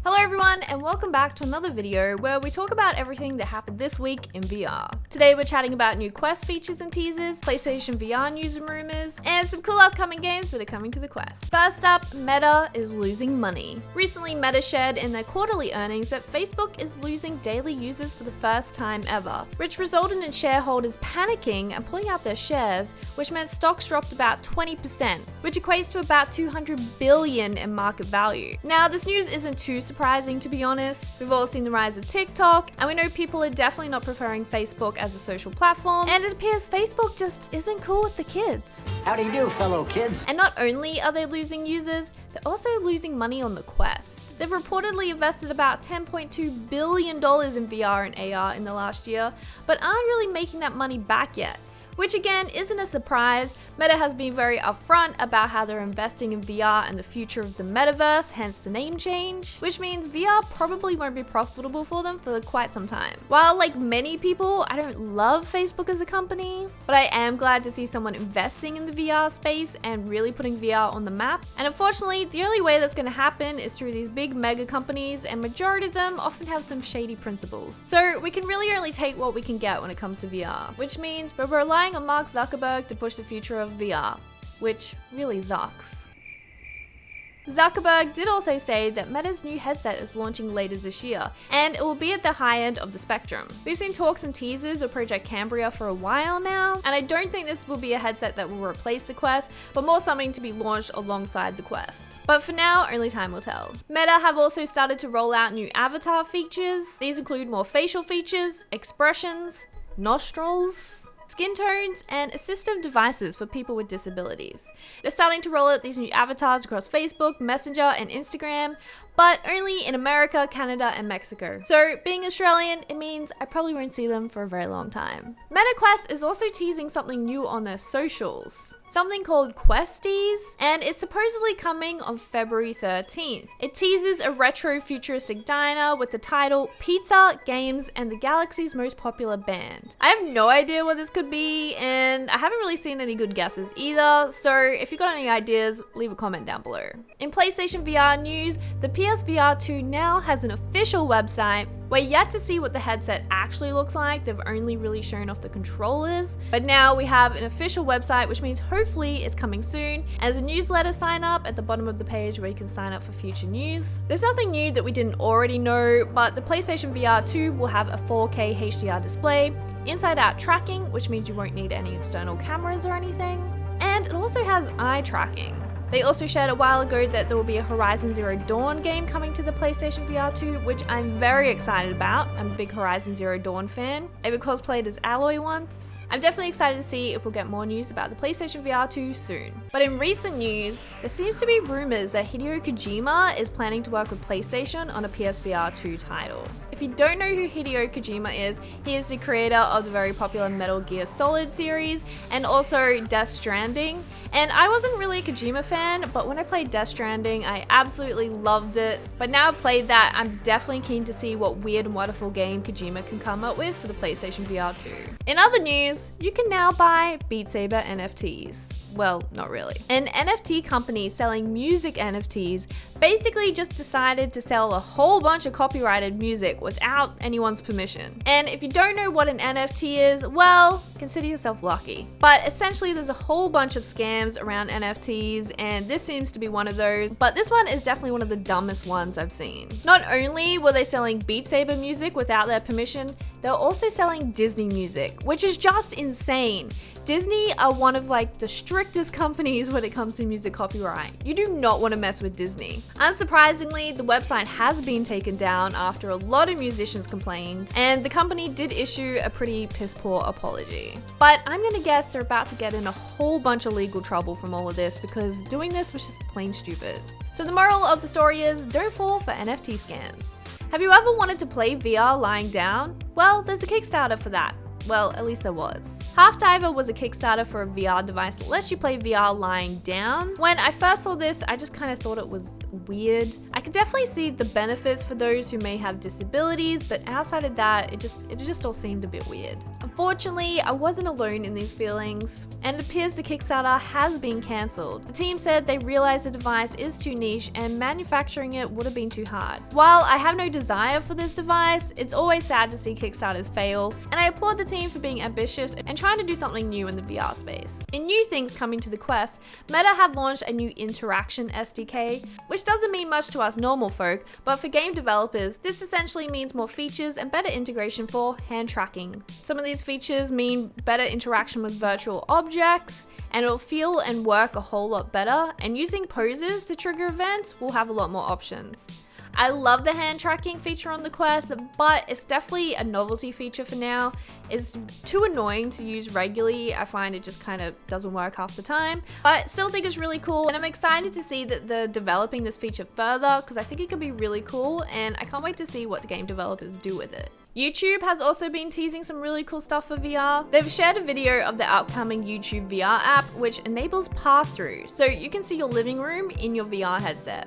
Hello everyone and welcome back to another video where we talk about everything that happened this week in VR. Today we're chatting about new Quest features and teasers, PlayStation VR news and rumors, and some cool upcoming games that are coming to the Quest. First up, Meta is losing money. Recently Meta shared in their quarterly earnings that Facebook is losing daily users for the first time ever, which resulted in shareholders panicking and pulling out their shares, which meant stocks dropped about 20%, which equates to about $200 billion in market value. Now this news isn't too surprising, to be honest. We've all seen the rise of TikTok, and we know people are definitely not preferring Facebook as a social platform, and it appears Facebook just isn't cool with the kids. How do you do, fellow kids? And not only are they losing users, they're also losing money on the Quest. They've reportedly invested about $10.2 billion in VR and AR in the last year, but aren't really making that money back yet. Which again isn't a surprise. Meta has been very upfront about how they're investing in VR and the future of the metaverse, hence the name change, which means VR probably won't be profitable for them for quite some time. While like many people, I don't love Facebook as a company, but I am glad to see someone investing in the VR space and really putting VR on the map. And unfortunately, the only way that's going to happen is through these big mega companies, and majority of them often have some shady principles. So we can really only take what we can get when it comes to VR, which means we're relying on Mark Zuckerberg to push the future of VR, which really sucks. Zuckerberg did also say that Meta's new headset is launching later this year, and it will be at the high end of the spectrum. We've seen talks and teasers of Project Cambria for a while now, and I don't think this will be a headset that will replace the Quest, but more something to be launched alongside the Quest. But for now, only time will tell. Meta have also started to roll out new avatar features. These include more facial features, expressions, nostrils, skin tones, and assistive devices for people with disabilities. They're starting to roll out these new avatars across Facebook, Messenger, and Instagram, but only in America, Canada, and Mexico. So being Australian, it means I probably won't see them for a very long time. MetaQuest is also teasing something new on their socials, something called Questies, and it's supposedly coming on February 13th. It teases a retro futuristic diner with the title Pizza, Games, and the Galaxy's Most Popular Band. I have no idea what this could be, and I haven't really seen any good guesses either, so if you got any ideas, leave a comment down below. In PlayStation VR news, the PSVR 2 now has an official website. We're yet to see what the headset actually looks like. They've only really shown off the controllers, but now we have an official website, which means hopefully it's coming soon. As a newsletter sign up at the bottom of the page where you can sign up for future news. There's nothing new that we didn't already know, but the PlayStation VR 2 will have a 4K HDR display, inside-out tracking, which means you won't need any external cameras or anything, and it also has eye tracking. They also shared a while ago that there will be a Horizon Zero Dawn game coming to the PlayStation VR 2, which I'm very excited about. I'm a big Horizon Zero Dawn fan. I even cosplayed as Aloy once. I'm definitely excited to see if we'll get more news about the PlayStation VR 2 soon. But in recent news, there seems to be rumors that Hideo Kojima is planning to work with PlayStation on a PSVR 2 title. If you don't know who Hideo Kojima is, he is the creator of the very popular Metal Gear Solid series and also Death Stranding. And I wasn't really a Kojima fan, but when I played Death Stranding, I absolutely loved it. But now I've played that, I'm definitely keen to see what weird and wonderful game Kojima can come up with for the PlayStation VR 2. In other news, you can now buy Beat Saber NFTs. Well, not really. An NFT company selling music NFTs basically just decided to sell a whole bunch of copyrighted music without anyone's permission. And if you don't know what an NFT is, well, consider yourself lucky. But essentially there's a whole bunch of scams around NFTs, and this seems to be one of those, but this one is definitely one of the dumbest ones I've seen. Not only were they selling Beat Saber music without their permission, they're also selling Disney music, which is just insane. Disney are one of like the strictest companies when it comes to music copyright. You do not want to mess with Disney. Unsurprisingly, the website has been taken down after a lot of musicians complained, and the company did issue a pretty piss poor apology. But I'm gonna guess they're about to get in a whole bunch of legal trouble from all of this because doing this was just plain stupid. So the moral of the story is don't fall for NFT scams. Have you ever wanted to play VR lying down? Well, there's a Kickstarter for that. Well, at least there was. Half Diver was a Kickstarter for a VR device that lets you play VR lying down. When I first saw this, I just kind of thought it was weird. I could definitely see the benefits for those who may have disabilities, but outside of that, it just all seemed a bit weird. Unfortunately, I wasn't alone in these feelings, and it appears the Kickstarter has been cancelled. The team said they realized the device is too niche and manufacturing it would have been too hard. While I have no desire for this device, it's always sad to see Kickstarters fail, and I applaud the team for being ambitious and trying to do something new in the VR space. In new things coming to the Quest, Meta have launched a new interaction SDK, which doesn't mean much to us normal folk, but for game developers, this essentially means more features and better integration for hand tracking. Some of these features mean better interaction with virtual objects, and it'll feel and work a whole lot better, and using poses to trigger events will have a lot more options. I love the hand tracking feature on the Quest, but it's definitely a novelty feature for now. It's too annoying to use regularly. I find it just kind of doesn't work half the time, but still think it's really cool, and I'm excited to see that they're developing this feature further because I think it could be really cool, and I can't wait to see what the game developers do with it. YouTube has also been teasing some really cool stuff for VR. They've shared a video of the upcoming YouTube VR app, which enables pass-through, so you can see your living room in your VR headset.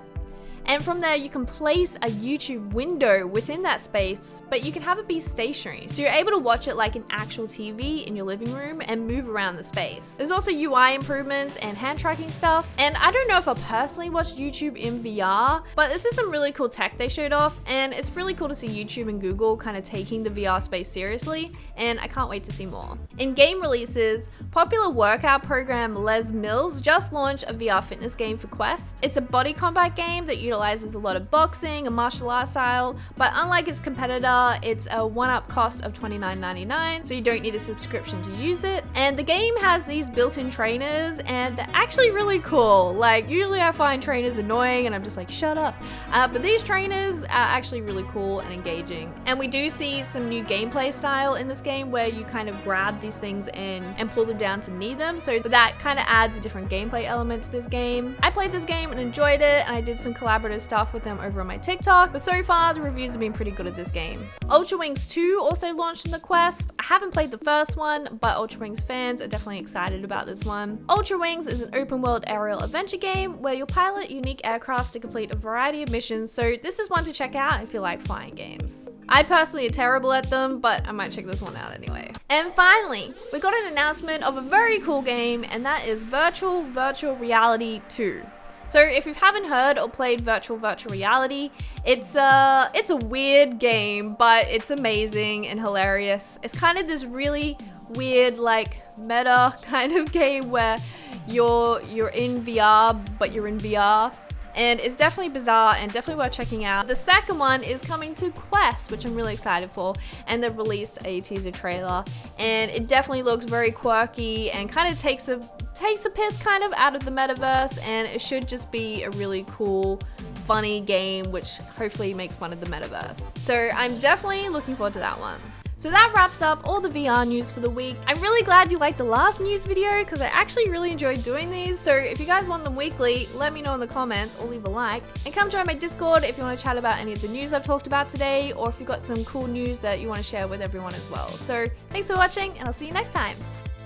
And from there, you can place a YouTube window within that space, but you can have it be stationary. So you're able to watch it like an actual TV in your living room and move around the space. There's also UI improvements and hand tracking stuff. And I don't know if I personally watched YouTube in VR, but this is some really cool tech they showed off. And it's really cool to see YouTube and Google kind of taking the VR space seriously. And I can't wait to see more. In game releases, popular workout program Les Mills just launched a VR fitness game for Quest. It's a body combat game that utilizes a lot of boxing and martial arts style, but unlike its competitor, it's a one-up cost of $29.99, so you don't need a subscription to use it. And the game has these built-in trainers, and they're actually really cool. Like, usually I find trainers annoying and I'm just like, shut up. But these trainers are actually really cool and engaging. And we do see some new gameplay style in this game where you kind of grab these things and pull them down to knee them, so that kind of adds a different gameplay element to this game. I played this game and enjoyed it, and I did some collaborative stuff with them over on my TikTok, but so far the reviews have been pretty good at this game. Ultra Wings 2 also launched in the Quest. I haven't played the first one, but Ultra Wings fans are definitely excited about this one. Ultra Wings is an open world aerial adventure game where you'll pilot unique aircrafts to complete a variety of missions, so this is one to check out if you like flying games. I personally are terrible at them, but I might check this one out anyway. And finally, we got an announcement of a very cool game, and that is Virtual Reality 2. So if you haven't heard or played Virtual Reality, it's a weird game, but it's amazing and hilarious. It's kind of this really weird, like, meta kind of game where you're in VR, but you're in VR. And it's definitely bizarre and definitely worth checking out. The second one is coming to Quest, which I'm really excited for, and they've released a teaser trailer, and it definitely looks very quirky and kind of takes a piss kind of out of the metaverse, and it should just be a really cool, funny game which hopefully makes fun of the metaverse. So I'm definitely looking forward to that one. So that wraps up all the VR news for the week. I'm really glad you liked the last news video because I actually really enjoyed doing these. So if you guys want them weekly, let me know in the comments or leave a like. And come join my Discord if you want to chat about any of the news I've talked about today, or if you've got some cool news that you want to share with everyone as well. So thanks for watching, and I'll see you next time.